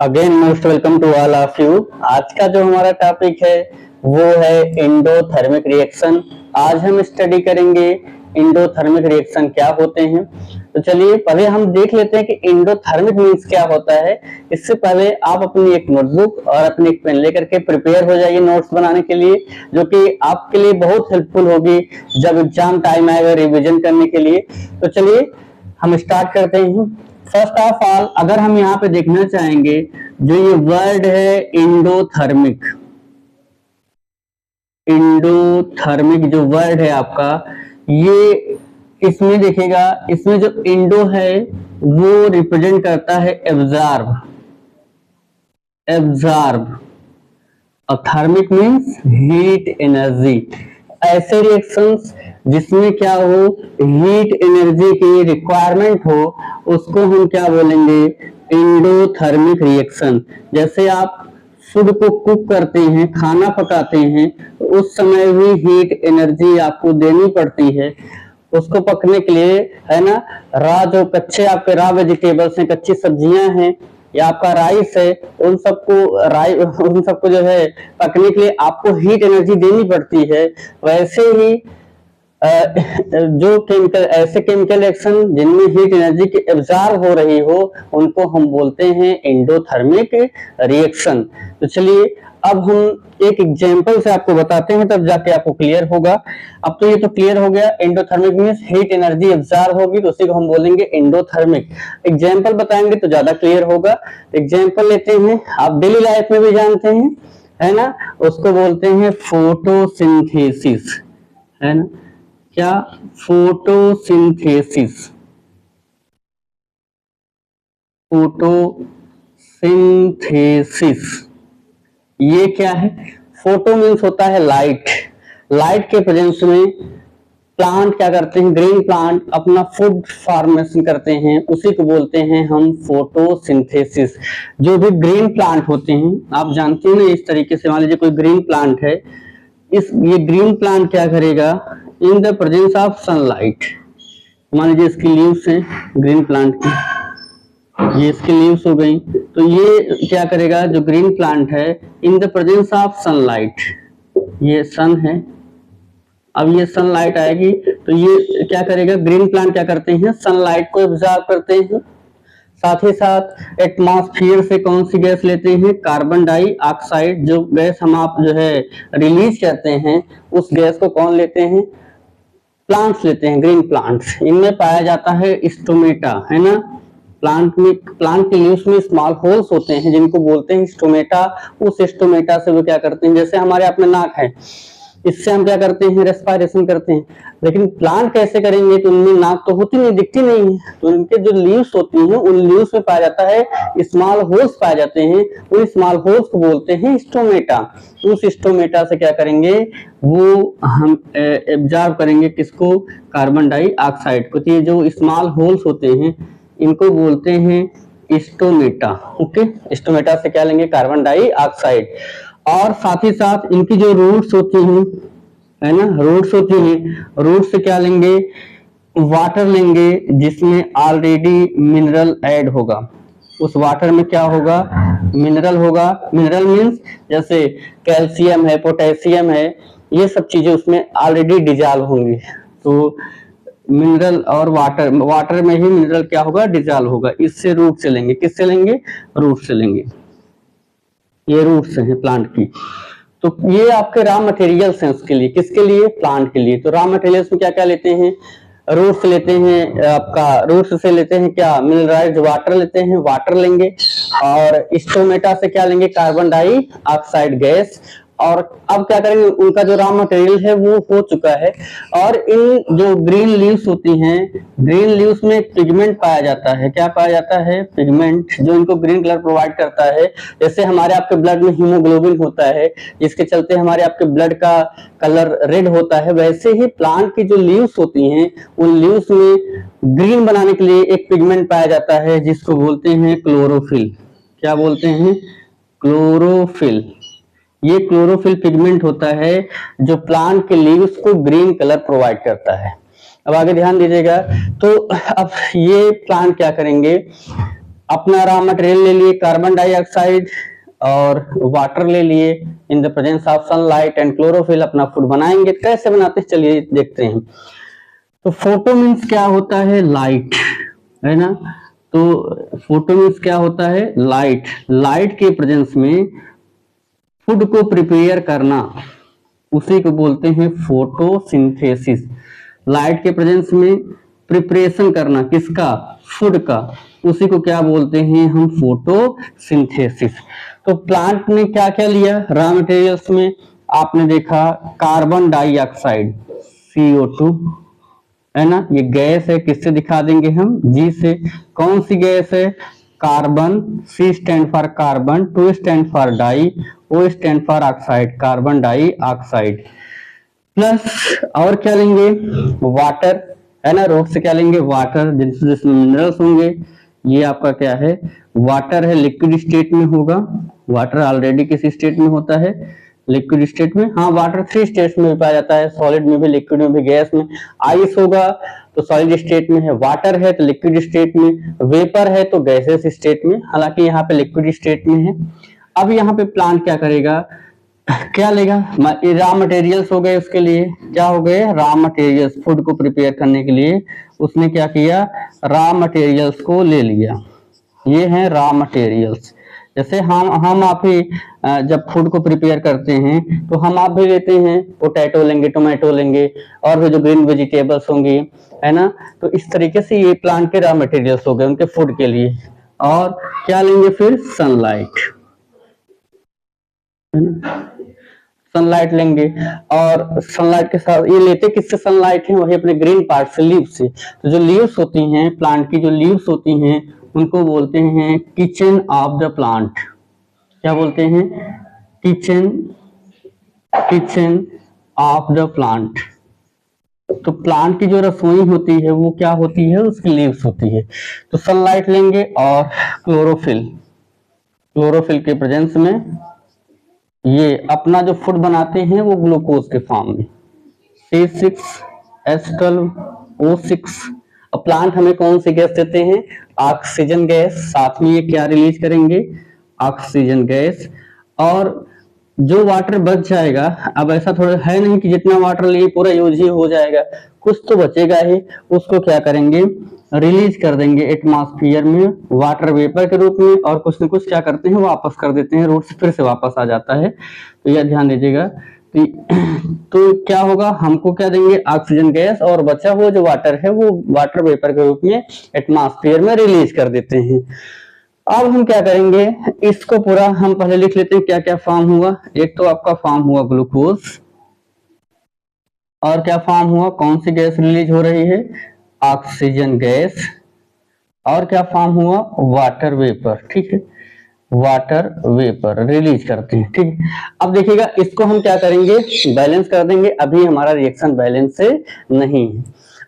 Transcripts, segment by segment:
Again most welcome to all of you. आज का जो हमारा टॉपिक है वो है एंडोथर्मिक रिएक्शन। आज हम स्टडी करेंगे एंडोथर्मिक रिएक्शन क्या होते हैं। तो चलिए पहले हम देख लेते हैं कि एंडोथर्मिक मीन्स क्या होता है। इससे पहले आप अपनी एक नोटबुक और अपनी एक पेन लेकर के प्रिपेयर हो जाइए नोट्स बनाने के लिए, जो कि आपके लिए बहुत हेल्पफुल होगी जब एग्जाम टाइम आएगा रिविजन करने के लिए। तो चलिए हम स्टार्ट करते हैं। फर्स्ट ऑफ ऑल अगर हम यहाँ पे देखना चाहेंगे, जो ये वर्ड है एंडोथर्मिक, एंडोथर्मिक जो वर्ड है आपका, ये इसमें देखिएगा, इसमें जो एंडो है वो रिप्रेजेंट करता है एब्जॉर्ब, एब्जॉर्ब और थर्मिक मीन्स हीट एनर्जी। ऐसे रिएक्शंस जिसमें क्या हो, हीट एनर्जी की रिक्वायरमेंट हो, उसको हम क्या बोलेंगे, एंडोथर्मिक रिएक्शन। जैसे आप फूड को कुक करते हैं, खाना पकाते हैं, तो उस समय भी हीट एनर्जी आपको देनी पड़ती है उसको पकने के लिए, है ना। जो कच्चे आपके रॉ वेजिटेबल्स हैं, कच्ची सब्जियां हैं या आपका राइस है, उन सबको जो है पकने के लिए आपको हीट एनर्जी देनी पड़ती है। वैसे ही जो केमिकल, ऐसे केमिकल रिएक्शन जिनमें हीट एनर्जी की एब्जॉर्ब हो रही हो, उनको हम बोलते हैं एंडोथर्मिक रिएक्शन। तो चलिए अब हम एक एग्जांपल से आपको बताते हैं, तब जाके आपको क्लियर होगा। अब तो ये तो क्लियर हो गया, endothermic means heat energy absorb होगी, तो उसी को हम बोलेंगे एंडोथर्मिक। एग्जांपल बताएंगे तो ज्यादा क्लियर होगा। एग्जांपल लेते हैं, आप डेली लाइफ में भी जानते हैं, है ना, उसको बोलते हैं फोटोसिंथेसिस, है ना। क्या? फोटोसिंथेसिस, फोटोसिंथेसिस ये क्या है? फोटो मीन्स होता है लाइट, लाइट के प्रेजेंस में प्लांट क्या करते हैं, ग्रीन प्लांट अपना फूड फॉर्मेशन करते हैं, उसी को बोलते हैं हम फोटोसिंथेसिस। जो भी ग्रीन प्लांट होते हैं, आप जानते हैं ना, इस तरीके से मान लीजिए कोई ग्रीन प्लांट है, ये ग्रीन प्लांट क्या करेगा, in the presence of sunlight, मान लीजिए इसकी लीव्स हैं ग्रीन प्लांट की, ये इसकी लीव्स हो गई, तो ये क्या करेगा, जो ग्रीन प्लांट है, in the presence of sunlight, ये सन है, अब ये सनलाइट आएगी तो ये क्या करेगा, ग्रीन प्लांट क्या करते हैं, सनलाइट को एब्जॉर्ब करते हैं। साथ ही साथ एटमॉस्फेयर से कौन सी गैस लेते हैं, कार्बन डाइऑक्साइड, जो गैस हम आप जो है रिलीज करते हैं, उस गैस को कौन लेते हैं, प्लांट्स लेते हैं, ग्रीन प्लांट्स। इनमें पाया जाता है स्टोमेटा, है ना। प्लांट के लीव्स में स्मॉल होल्स होते हैं जिनको बोलते हैं स्टोमेटा। उस स्टोमेटा से वो क्या करते हैं, जैसे हमारे अपने नाक है, इससे हम क्या करते हैं, रेस्पिरेशन करते हैं। लेकिन प्लांट कैसे करेंगे, तो उनमें नाक तो होती नहीं, दिखती नहीं है, तो उनके जो लीव्स होती हैं, उन लीव्स में पाया जाता है स्मॉल होल्स पाए जाते हैं, उन स्मॉल होल्स को बोलते हैं स्टोमेटा। उस स्टोमेटा से क्या करेंगे, वो हम एब्जॉर्ब करेंगे किसको, कार्बन डाइऑक्साइड को। तो ये जो स्मॉल होल्स होते हैं इनको बोलते हैं स्टोमेटा। ओके, स्टोमेटा से क्या लेंगे, कार्बन डाइऑक्साइड। और साथ ही साथ इनकी जो रूट्स होती हैं, है ना, रूट्स होती हैं, रूट से क्या लेंगे, वाटर लेंगे जिसमें ऑलरेडी मिनरल ऐड होगा। उस वाटर में क्या होगा, मिनरल होगा। मिनरल मीन्स जैसे कैल्शियम है, पोटेशियम है, ये सब चीजें उसमें ऑलरेडी डिजॉल्व होंगी। तो मिनरल और वाटर में ही मिनरल क्या होगा, डिजॉल्व होगा। इससे रूट से लेंगे, किससे लेंगे, रूट से लेंगे। ये रूट्स हैं प्लांट की। तो ये आपके रॉ मटेरियल्स हैं उसके लिए, किसके लिए, प्लांट के लिए। तो रॉ मटेरियल्स में क्या क्या लेते हैं, रूट्स लेते हैं, आपका रूट्स से लेते हैं क्या, मिनरलाइज्ड वाटर लेते हैं, वाटर लेंगे। और स्टोमेटा से क्या लेंगे, कार्बन डाइऑक्साइड गैस। और अब क्या करेंगे, उनका जो रॉ मटेरियल है वो हो चुका है। और इन जो ग्रीन लीव्स होती हैं, ग्रीन लीव्स में पिगमेंट पाया जाता है। क्या पाया जाता है, पिगमेंट, जो इनको ग्रीन कलर प्रोवाइड करता है। जैसे हमारे आपके ब्लड में हीमोग्लोबिन होता है, जिसके चलते हमारे आपके ब्लड का कलर रेड होता है, वैसे ही प्लांट की जो लीव्स होती हैं, उन लीव्स में ग्रीन बनाने के लिए एक पिगमेंट पाया जाता है जिसको बोलते हैं क्लोरोफिल। क्या बोलते हैं, क्लोरोफिल। ये क्लोरोफिल पिगमेंट होता है जो प्लांट के लीव्स को ग्रीन कलर प्रोवाइड करता है। अब आगे ध्यान दीजिएगा। तो अब ये प्लांट क्या करेंगे, अपना रॉ मटेरियल ले लिए कार्बन डाइऑक्साइड और वाटर ले लिए, in the presence of sunlight and chlorophyll अपना फूड बनाएंगे। कैसे बनाते हैं चलिए देखते हैं। तो फोटो मीन्स क्या होता है, लाइट, है ना। तो फोटो मीन्स क्या होता है, लाइट। लाइट के प्रेजेंस में फूड को प्रिपेयर करना, उसी को बोलते हैं फोटोसिंथेसिस। लाइट के प्रेजेंस में प्रिपरेशन करना किसका, फूड का, उसी को क्या बोलते हैं हम, फोटोसिंथेसिस। तो प्लांट ने क्या क्या लिया रॉ मटेरियल्स में, आपने देखा कार्बन डाइऑक्साइड CO2, है ना, ये गैस है, किससे दिखा देंगे हम, जी से। कौन सी गैस है, carbon, C stand for carbon, 2 stand for di, O stand for oxide, carbon dioxide. Plus और क्या लेंगे, वाटर, है ना, रोड से क्या लेंगे, वाटर, जिसमें मिनरल्स होंगे। ये आपका क्या है, वाटर है, लिक्विड स्टेट में होगा। वाटर ऑलरेडी किस स्टेट में होता है, लिक्विड स्टेट में। हाँ, वाटर 3 स्टेट्स में भी पाया जाता है, सॉलिड में भी, लिक्विड में भी, गैस में। आइस होगा तो सॉलिड स्टेट में है, वाटर है तो लिक्विड स्टेट में, वेपर है तो गैसेस स्टेट में, हालांकि यहाँ पे लिक्विड स्टेट में है। अब यहाँ पे प्लांट क्या करेगा, क्या लेगा, रॉ मटेरियल्स हो गए, उसके लिए क्या हो गए, रॉ मटेरियल्स, फूड को प्रिपेयर करने के लिए उसने क्या किया, रॉ मटेरियल्स को ले लिया। ये हैं रॉ मटेरियल्स। जैसे हम आप ही जब फूड को प्रिपेयर करते हैं तो हम आप भी लेते हैं, पोटैटो लेंगे, टोमेटो लेंगे, और भी जो ग्रीन वेजिटेबल्स होंगी, है ना। तो इस तरीके से ये प्लांट के रॉ मटेरियल्स हो गए उनके फूड के लिए। और क्या लेंगे फिर, सनलाइट, है ना, सनलाइट लेंगे। और सनलाइट के साथ ये लेते किससे सनलाइट है, वही अपने ग्रीन पार्ट से, लीव्स से। तो जो लीव्स होती हैं प्लांट की, जो लीव्स होती हैं उनको बोलते हैं किचन ऑफ द प्लांट। क्या बोलते हैं, kitchen, kitchen of the plant. तो प्लांट की जो रसोई होती है वो क्या होती है, उसकी लीव्स होती है। तो सनलाइट लेंगे और क्लोरोफिल, क्लोरोफिल के प्रेजेंस में ये अपना जो फूड बनाते हैं वो ग्लूकोज के फॉर्म में, C6H12O6। और प्लांट हमें कौन सी गैस देते हैं, ऑक्सीजन गैस। साथ में ये क्या रिलीज करेंगे, ऑक्सीजन गैस। और जो वाटर बच जाएगा, अब ऐसा थोड़ा है नहीं कि जितना वाटर लिए पूरा यूज ही हो जाएगा, कुछ तो बचेगा ही, उसको क्या करेंगे, रिलीज कर देंगे एटमॉस्फेयर में वाटर वेपर के रूप में। और कुछ न कुछ क्या करते हैं, वापस कर देते हैं, रूट से फिर से वापस आ जाता है। तो यह ध्यान दीजिएगा। तो क्या होगा, हमको क्या देंगे, ऑक्सीजन गैस, और बचा हुआ जो वाटर है वो वाटर वेपर के रूप में एटमॉस्फेयर में रिलीज कर देते हैं। अब हम क्या करेंगे, इसको पूरा हम पहले लिख लेते हैं क्या क्या फॉर्म हुआ। एक तो आपका फॉर्म हुआ ग्लूकोज, और क्या फॉर्म हुआ, कौन सी गैस रिलीज हो रही है, ऑक्सीजन गैस। और क्या फॉर्म हुआ, वाटर वेपर, ठीक है, वाटर वेपर रिलीज करते हैं, ठीक है। अब देखिएगा इसको हम क्या करेंगे, बैलेंस कर देंगे। अभी हमारा रिएक्शन बैलेंस से नहीं है,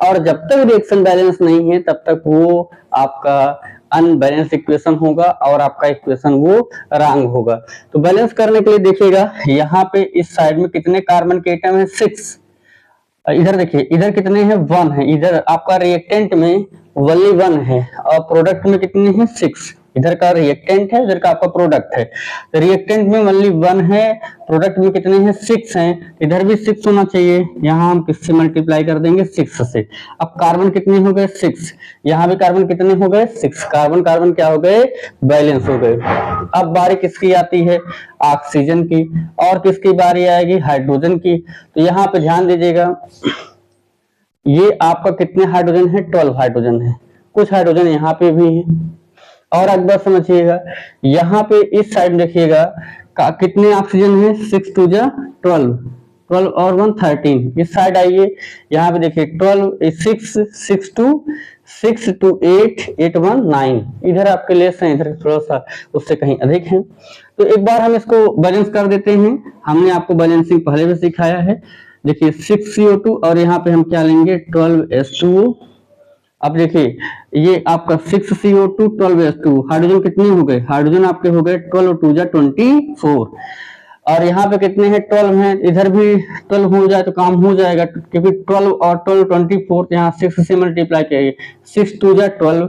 और जब तक रिएक्शन बैलेंस नहीं है तब तक वो आपका अनबैलेंस इक्वेशन होगा, और आपका इक्वेशन वो रॉन्ग होगा। तो बैलेंस करने के लिए देखिएगा, यहाँ पे इस साइड में कितने कार्बन के एटम है, 6। इधर देखिए, इधर कितने हैं, 1 है। इधर आपका रिएक्टेंट में वनली 1 है, और प्रोडक्ट में कितने हैं, 6। इधर का रिएक्टेंट है, इधर का आपका प्रोडक्ट है। तो रिएक्टेंट में वनली 1 है, प्रोडक्ट में कितने हैं, 6 हैं। इधर भी 6 होना चाहिए, यहाँ हम किससे मल्टीप्लाई कर देंगे, 6 से। अब कार्बन कितने हो गए, 6। यहाँ भी कार्बन कितने हो गए, 6। कार्बन कार्बन क्या हो गए, बैलेंस हो गए। अब बारी किसकी आती है, ऑक्सीजन की। और किसकी बारी आएगी, हाइड्रोजन की। तो यहाँ पे ध्यान दीजिएगा, ये आपका कितने हाइड्रोजन है, 12 हाइड्रोजन है। कुछ हाइड्रोजन यहाँ पे भी है। और एक बार समझिएगा, यहाँ पे इस साइड देखिएगा कितने ऑक्सीजन है, 6 2 जा 12, 12 और 1 13। इस साइड आइए, यहाँ पे देखिए 12 6 6 2 6 2 8 8 1 9। इधर आपके लेस हैं, इधर थोड़ा सा उससे कहीं अधिक है। तो एक बार हम इसको बैलेंस कर देते हैं। हमने आपको बैलेंसिंग पहले भी सिखाया है। देखिए 6 CO2 और यहाँ पे हम क्या लेंगे, 12 H2O। अब देखिए ये आपका 6 CO2 12 H2O। हाइड्रोजन कितने हो गए, हाइड्रोजन आपके हो गए 12 2 जा 24। और यहाँ पे कितने हैं 12 हैं, इधर भी 12 हो जाए तो काम हो जाएगा, क्योंकि 12 और 12 24, यहाँ 6 से मल्टीप्लाई किया, 6 2 जा 12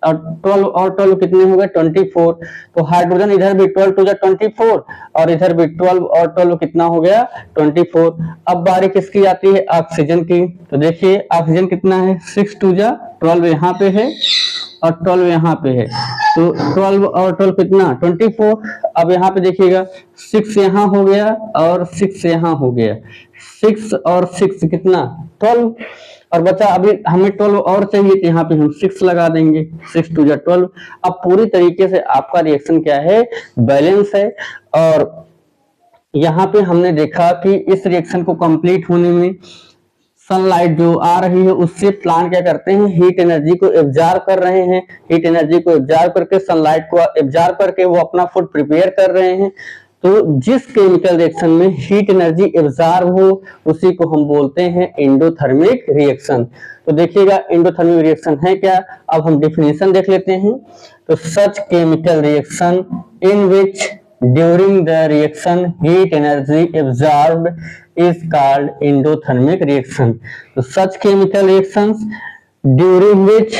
और 12 और 12 कितने हो गए 24। तो हाइड्रोजन इधर भी 12 2 जा 24 और इधर भी 12 और 12 कितना हो गया 24। अब बारी किसकी आती है ऑक्सीजन की। तो देखिए ऑक्सीजन कितना है 6 2 जा 12 यहाँ पे है और 12 यहाँ पे है, तो 12 और 12 कितना 24। अब यहाँ पे देखिएगा 6 यहाँ हो गया और 6 यहाँ हो गया, 6 और 6 कितना 12 और बचा अभी हमें 12 और चाहिए, तो यहाँ पे हम 6 लगा देंगे, 6 2 जा 12। अब पूरी तरीके से आपका रिएक्शन क्या है बैलेंस है। और यहाँ पे हमने देखा कि इस रिएक्शन को कंप्लीट होने में सनलाइट जो आ रही है उससे प्लांट क्या करते हैं हीट एनर्जी को एब्जॉर्ब कर रहे हैं, हीट एनर्जी को एब्जॉर्ब करके सनलाइट को एब्जॉर्ब करके वो अपना फूड प्रिपेयर कर रहे हैं। तो जिस केमिकल रिएक्शन में हीट एनर्जी एब्जॉर्ब हो उसी को हम बोलते हैं एंडोथर्मिक रिएक्शन। तो देखिएगा एंडोथर्मिक रिएक्शन है क्या, अब हम डेफिनेशन देख लेते हैं। तो such chemical reaction in which during the reaction heat energy absorbed is called endothermic reaction. So such chemical reactions during which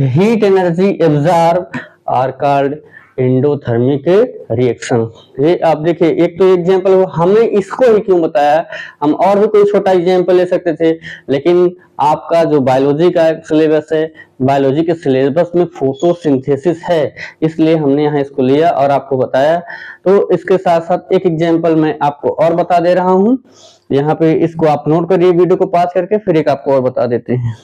heat energy absorbed are called endothermic reaction. ये आप देखिए एक तो एग्जांपल हमने इसको ही क्यों बताया, हम और भी कोई छोटा एग्जांपल ले सकते थे, लेकिन आपका जो बायोलॉजी का सिलेबस है, बायोलॉजी के सिलेबस में फोटोसिंथेसिस है, इसलिए हमने यहाँ इसको लिया और आपको बताया। तो इसके साथ साथ एक एग्जांपल मैं आपको और बता दे रहा हूँ, यहाँ पे इसको आप नोट करिए वीडियो को पॉज करके, फिर एक आपको और बता देते हैं।